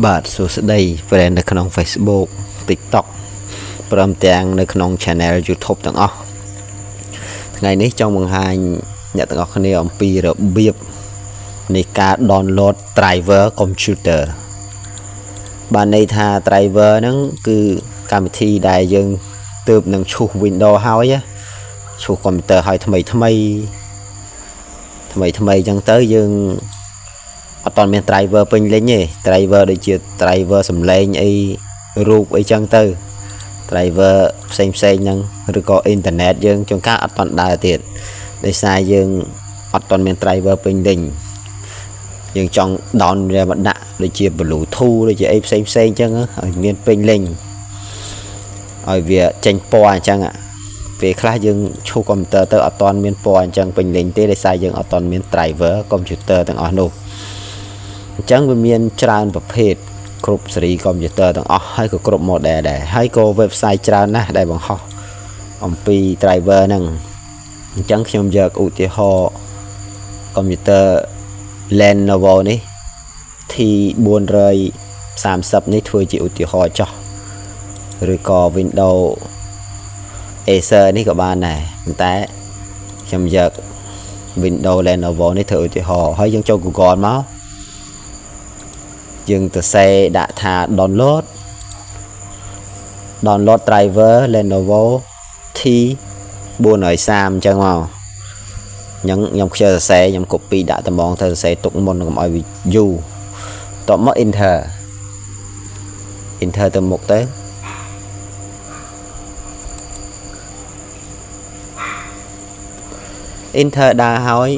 បាទសួស្តី friend នៅក្នុង Facebook TikTok ព្រមទាំងនៅក្នុង Channel YouTube ទាំងអស់ថ្ងៃនេះចង់បង្ហាញអ្នកទាំងអស់គ្នាអំពីរបៀបនៃការ download driver computer បានន័យថា driver ហ្នឹងគឺកម្មវិធីដែលយើងទើបនឹងឈូស Windows ហើយឈូស computer ហើយថ្មីអញ្ចឹងទៅយើងអត់តមាន driver ពេញលេញទេ driver ដូចជា driver សំឡេងអីរូបអីចឹងទៅ driver ផ្សេងហ្នឹងឬក៏អ៊ីនធឺណិតយើងជួនកាលអត់តដើរទៀតដោយសារយើងអត់តមាន driver ពេញលេញយើងចង់ down វាមកដាក់ដូចជា Bluetooth ដូចជាអីផ្សេងចឹងឲ្យមានពេញលេញឲ្យវាចេញពណ៌អញ្ចឹងពេលខ្លះយើងឈូស computer ទៅអត់តមានពណ៌អញ្ចឹងពេញលេញទេដោយសារយើងអត់តមាន driver computer ទាំងអស់នោះអញ្ចឹងវាមានច្រើនប្រភេទគ្រប់ស៊េរីកុំព្យូទ័រទាំងអស់ហើយក៏គ្រប់ model ដែរហើយក៏ website ច្រើនណាស់ដែលបង្ហោះអំពី driver ហ្នឹងអញ្ចឹងខ្ញុំយកឧទាហរណ៍កុំព្យូទ័រ Lenovo នេះ T430 នេះធ្វើជាឧទាហរណ៍ចោះឬក៏ Windows Acer នេះក៏បានដែរប៉ុន្តែខ្ញុំយក Windows Lenovo នេះធ្វើឧទាហរណ៍ហើយយើងចូល Google មកយើងទៅសេដាក់ថា download driver Lenovo T430 អញ្ចឹងមកខ្ញុំខ្ជិលសរសេរខ្ញុំ copy ដាក់ត្មងទៅសរសេរទុកមុនកុំឲ្យវាយូរតមក enter ទៅមុខទៅEnter ដើរហើយ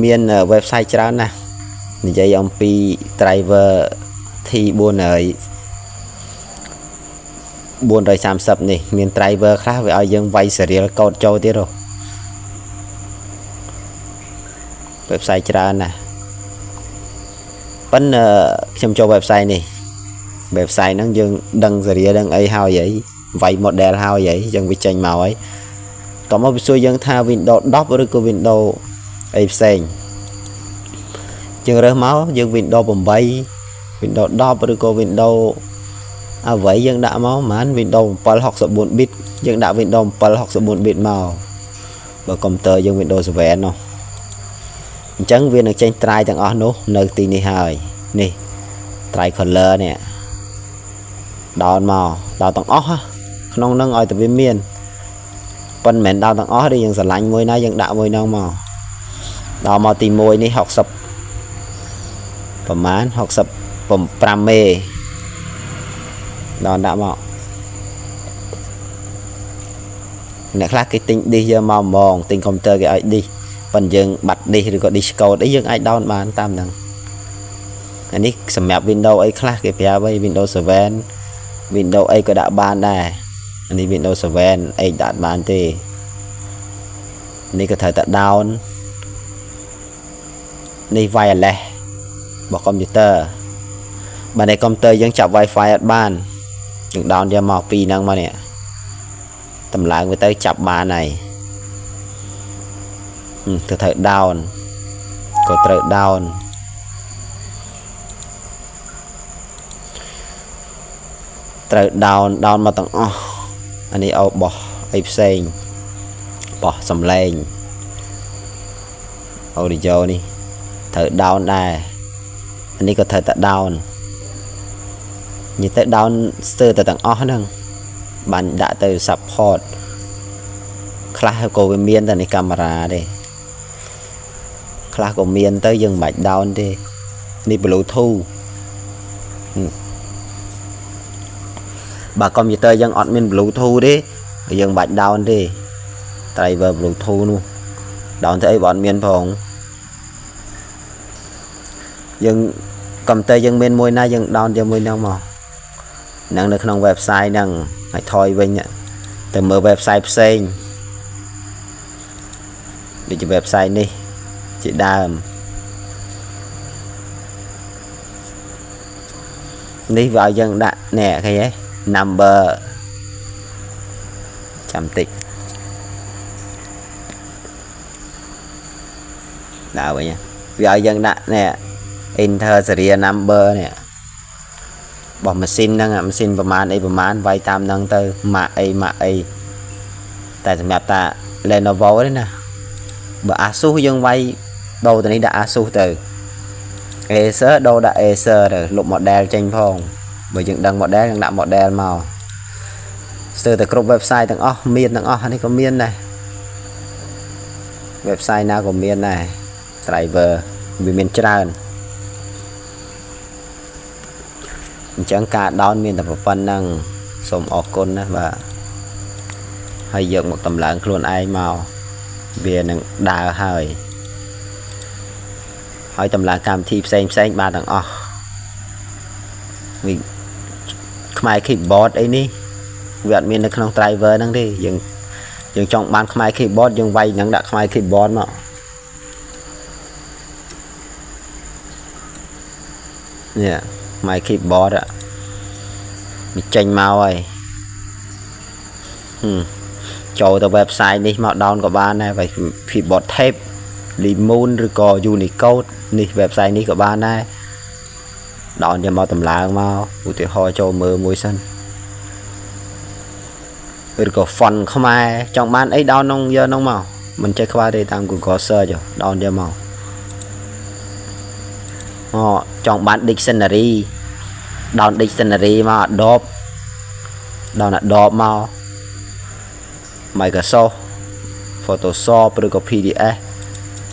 មាន website ច្រើនណាស់និយាយអំពី driver T430 នេះមាន driver ខ្លះវាឲ្យយើងវាយ serial code ចូលទៀតហ៎ website ច្រើនណាស់ប៉ុន្តែខ្ញុំចូល website នេះ website ហ្នឹងយើងដឹង serial ដឹងអីហើយវាយ model ហើយយើងវាចេញមកហើយតមកវាសួរយើងថា Windows 10 ឬក៏ Windows អីផ្សេងយើងរើសមកយើង Windows 8 Windows 10 ឬក៏ Windows អ្វីយើងដាក់មកប្រហែល Windows 7 64 bit យើងដាក់ Windows 7 64 bit មកបើកុំព្យូទ័រយើង Windows 7 នោះអញ្ចឹងវានឹងចេញ try ទាំងអស់នោះនៅទីនេះហើយនេះ try color នេះ down មក down ទាំងអស់ក្នុងនឹងឲ្យតែវាមានប៉ុន្តែមិនដល់ទាំងអស់ទេយើងស្រឡាញ់មួយណាយើងដាក់មួយហ្នឹងមកដល់មកទី1នេះ60ប្រហែល65មេដល់ដាក់មកអ្នកខ្លះគេទិញ disk យកមកហ្មងទិញ computer គេឲ្យ disk ប៉ុន្តែយើងបាត់ disk ឬក៏ disk code អីយើងអាច down បានតាមហ្នឹងអានេះសម្រាប់ Windows អីខ្លះគេប្រាប់ឲ្យ Windows 7 Windows អីក៏ដាក់បានដែរនេះ Windows 7 X ដាក់បានទេនេះក៏ត្រូវតែ down នេះ wireless របស់កុំព្យូទ័របើនៃកុំព្យូទ័រយើងចាប់ Wi-Fi អត់បានយើង down យកមកពីរហ្នឹងមកនេះតម្លើងវាទៅចាប់បានហើយទៅត្រូវ down ក៏ត្រូវ down ត្រូវ down មកទាំងអស់អានេះអោបោះអីផ្សេងបោះសំឡេង audio នេះត្រូវ down ដែរអានេះក៏ត្រូវតែ down និយាយទៅ down ស្ទើរតែទាំងអស់ហ្នឹងបានដាក់ទៅ support ខ្លះក៏វាមានតែនៃកាមេរ៉ាទេខ្លះក៏មានទៅយើងមិនបាច់ down ទេនេះ Bluetooth បើកុំព្យូទ័រយើងអត់មាន Bluetooth ទេយើងមិនបាច់ down ទេ driver Bluetooth នោះ down ទៅអីបើអត់មានផងយើងកុំព្យូទ័រយើងមានមួយណាយើង down យកមួយហ្នឹងមកហ្នឹងនៅក្នុង website ហ្នឹងឲ្យថយវិញទៅមើល website ផ្សេងដូចជា website នេះជាដើមនេះវាឲ្យយើងដាក់នេះឃើញទេ number ចាំតិចដាក់វិញវាឲ្យយើងដាក់នេះ enter serial number នេះ bỏ machine năng machineประมาณ vay tam năng tới mà ấy tại sao ta Lenovo đấy nè bà Asus dân vay đâu từ này đã Asus từ Acer đâu đã Acer rồi lục model tranh phong bởi dựng đăng model đăng đạo model màu từ từ group website tầng miền tầng này có miền này website nào có miền này driver vì miền tràn chẳng cả đón miền tập phân năng sôm ở con và hay dựng một tầm lãng luôn ai màu về năng đào hơi hỏi tầm lãng cam thi xem ba tầng vì khai keyboard ấy ní việc miền được không driver năng đi dừng trong ban khai keyboard dừng vay năng đã khai keyboard mà nè khai keyboard ạ bị tranh màu rồi cho tờ website đi mạo down của bạn này phải keyboard tape limon rồi có Unicode này website này của bạn này đón cho màu tầm lãng màu của tiểu ho cho mơ môi sân rồi có phần không ai trong ban ấy đón nông giờ nông màu mình chơi qua đây tăng của search rồi đón cho màu trong ban dictionary đón dictionary mà đọc đón là đọc màu Microsoft Photoshop rồi có PDF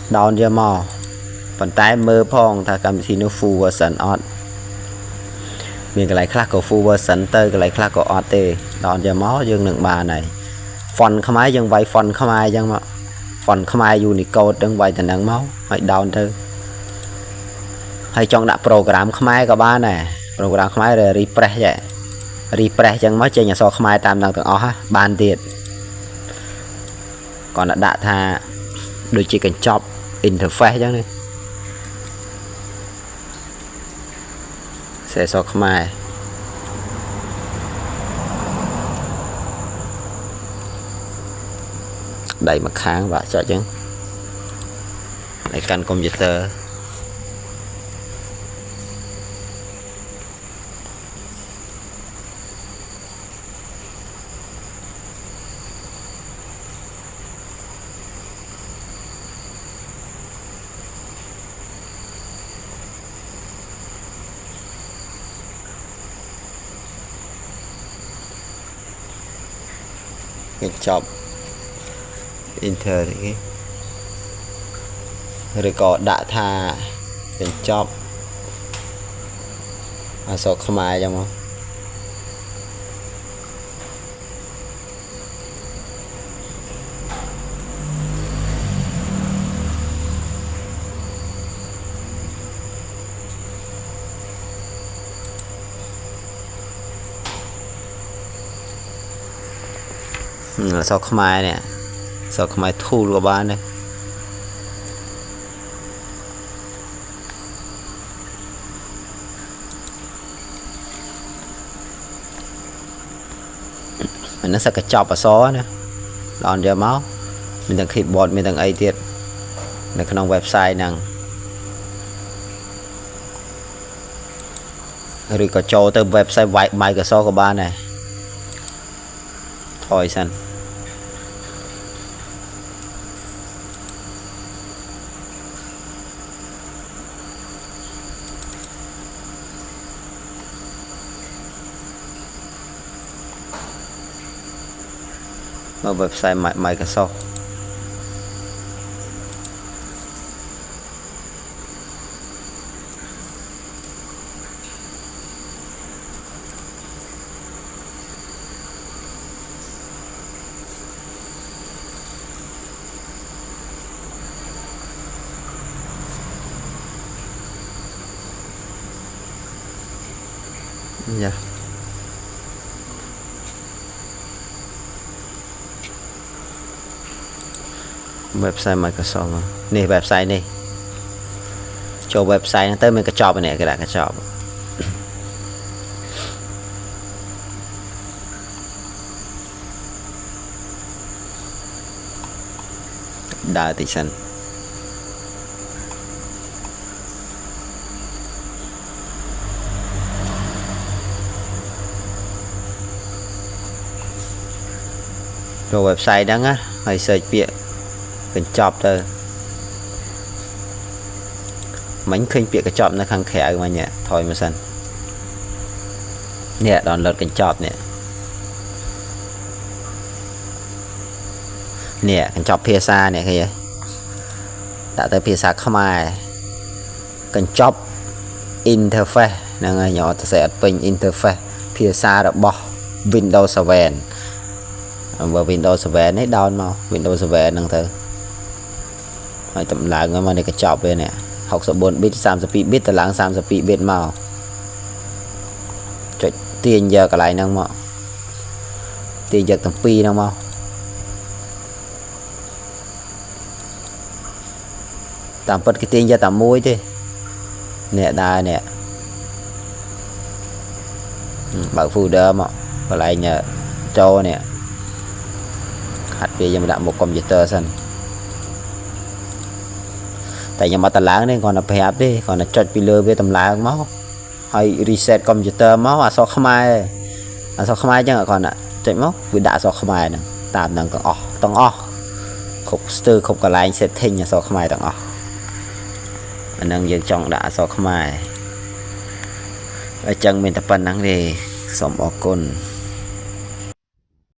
đón cho màu phần tay mơ phong thà cầm thì nó full version on mình cái lại khác của full version tới cái lại khác của OT đón cho máu dương lượng bà này phần không ai dân vay phần không ai dân mà phần không ai Unicode đang vay thành năng máu hãy down thư hay trong đã program không ai có ba này program không ai rồi refresh vậy refresh chân mới chơi nhà so không ai tam năng tầng ha ban tiền còn đã tha đôi chỉ cần chop interface chứ này sẽ so không ai đẩy mặt kháng và cho chứ để căn computer cái chop Inter thì rồi có đã tha cái chop số không ai trong không số không ai nè số không ai thu của bạn này mình nó sẽ cái chop ở số nữa đòn giờ máu mình đang keyboard mình đang ấy tiết là cái nông website năng rồi có cho từ website Microsoft của bạn này thôi xanh ở website Microsoft yeah. Website Microsoft này website này cho website tới mình cái job này cái là cái job đa tỷ sân ចូល website ហ្នឹងណាហើយ search ពាក្យកញ្ចប់ទៅមិញឃើញពាក្យកញ្ចប់នៅខាងក្រៅមិញថយមកសិននេះ download កញ្ចប់នេះកញ្ចប់ភាសានេះឃើញទេដាក់ទៅភាសាខ្មែរកញ្ចប់ interface ហ្នឹងហើយញ៉ោទៅសេអត់ពេញ interface ភាសារបស់ Windows 7 បើ Windows 7 នេះ down មក Windows 7 ហ្នឹងទៅហើយតម្លើងមកនេះកញ្ចប់វានេះ64 bit 32 bit តម្លើង32 bit មកចុចទាញយកកន្លែងហ្នឹងមកទាញយកទាំងពីរហ្នឹងមកតាមពិតគេទាញយកតែមួយទេនេះដែរនេះបើក folder មកកន្លែងចូលនេះហាត់វាយកមកដាក់មុខកុំព្យូទ័រសិនតែខ្ញុំអត់តម្លើងទេគ្រាន់តែប្រាប់ទេគ្រាន់តែចុចពីលើវាតម្លើងមកហើយ reset កុំព្យូទ័រមកអក្សរខ្មែរអក្សរខ្មែរអញ្ចឹងគ្រាន់តែចុចមកវាដាក់អក្សរខ្មែរហ្នឹងតាមហ្នឹងទាំងអស់គ្រប់ស្ទើរគ្រប់កន្លែង setting អក្សរខ្មែរទាំងអស់អាហ្នឹងយើងចង់ដាក់អក្សរខ្មែរអញ្ចឹងមានតែប៉ុណ្្នឹងទេសូមអរគុណ